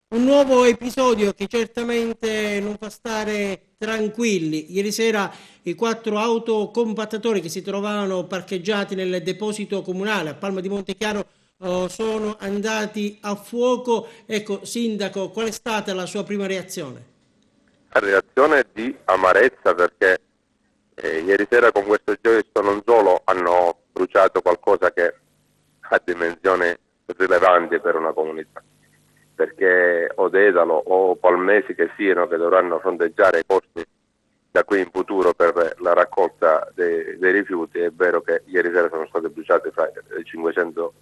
Un nuovo episodio che certamente non fa stare tranquilli. Ieri sera i quattro autocompattatori che si trovavano parcheggiati nel deposito comunale a Palma di Montechiaro sono andati a fuoco. Ecco, sindaco, qual è stata la sua prima reazione? La reazione di amarezza perché ieri sera con questo gesto non solo hanno bruciato qualcosa che ha dimensioni rilevanti per una comunità, perché o Dedalo o Palmesi che siano che dovranno fronteggiare i costi da qui in futuro per la raccolta dei rifiuti, è vero che ieri sera sono state bruciate fra 500,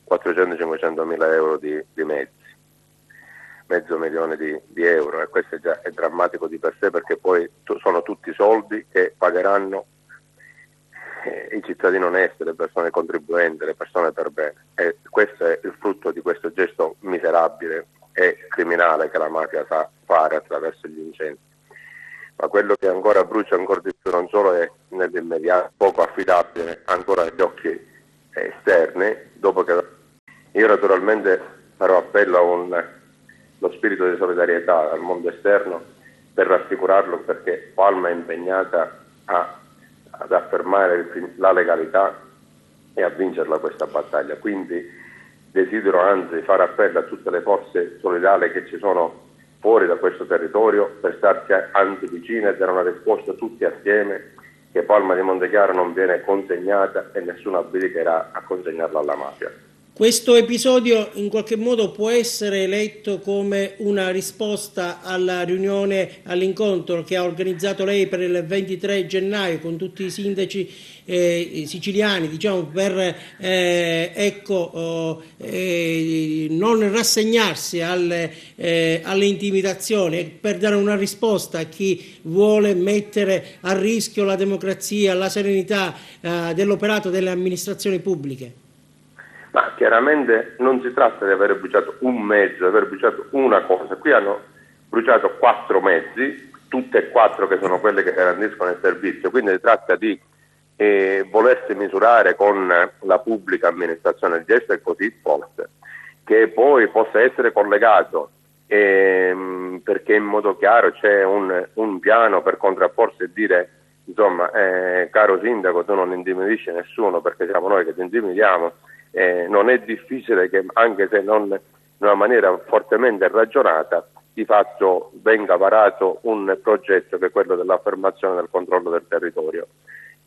400-500 mila euro di mezzi, mezzo milione di euro, e questo è drammatico di per sé perché poi sono tutti soldi che pagheranno i cittadini onesti, le persone contribuenti, le persone per bene, e questo è il frutto di questo gesto miserabile e criminale che la mafia sa fare attraverso gli incendi. Ma quello che ancora brucia ancora di più non solo è nell'immediato poco affidabile ancora agli occhi esterni, dopo che io naturalmente farò appello lo spirito di solidarietà al mondo esterno per rassicurarlo, perché Palma è impegnata ad affermare la legalità e a vincerla questa battaglia. Quindi desidero anzi fare appello a tutte le forze solidali che ci sono fuori da questo territorio per starci anzi vicine e dare una risposta tutti assieme, che Palma di Montechiaro non viene consegnata e nessuno abdicherà a consegnarla alla mafia. Questo episodio in qualche modo può essere letto come una risposta alla riunione, all'incontro che ha organizzato lei per il 23 gennaio con tutti i sindaci siciliani, diciamo, per non rassegnarsi alle intimidazioni, per dare una risposta a chi vuole mettere a rischio la democrazia, la serenità dell'operato delle amministrazioni pubbliche. Ma chiaramente non si tratta di aver bruciato un mezzo, di aver bruciato una cosa. Qui hanno bruciato 4 mezzi, tutte e 4 che sono quelle che garantiscono il servizio, quindi si tratta di volersi misurare con la pubblica amministrazione. Il gesto è così forte che poi possa essere collegato, perché in modo chiaro c'è un piano per contrapporsi e dire insomma, caro sindaco, tu non intimidisci nessuno perché siamo noi che ti intimidiamo. Non è difficile che, anche se non in una maniera fortemente ragionata, di fatto venga varato un progetto che è quello dell'affermazione del controllo del territorio.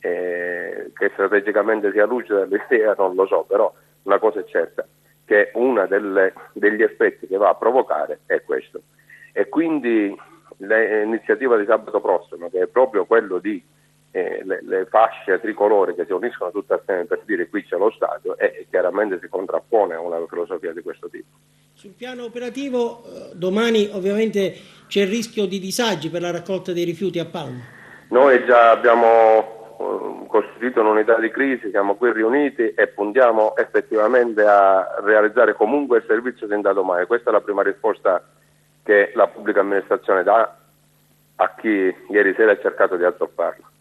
Che strategicamente sia lucida l'idea non lo so, però una cosa è certa, che uno degli effetti che va a provocare è questo. E quindi l'iniziativa di sabato prossimo, che è proprio quello di le fasce tricolore che si uniscono tutte assieme per dire qui c'è lo Stato, e chiaramente si contrappone a una filosofia di questo tipo. Sul piano operativo, domani ovviamente c'è il rischio di disagi per la raccolta dei rifiuti a Palma. Noi già abbiamo costituito un'unità di crisi, siamo qui riuniti e puntiamo effettivamente a realizzare comunque il servizio sin da domani. Questa è la prima risposta che la pubblica amministrazione dà a chi ieri sera ha cercato di azzopparla.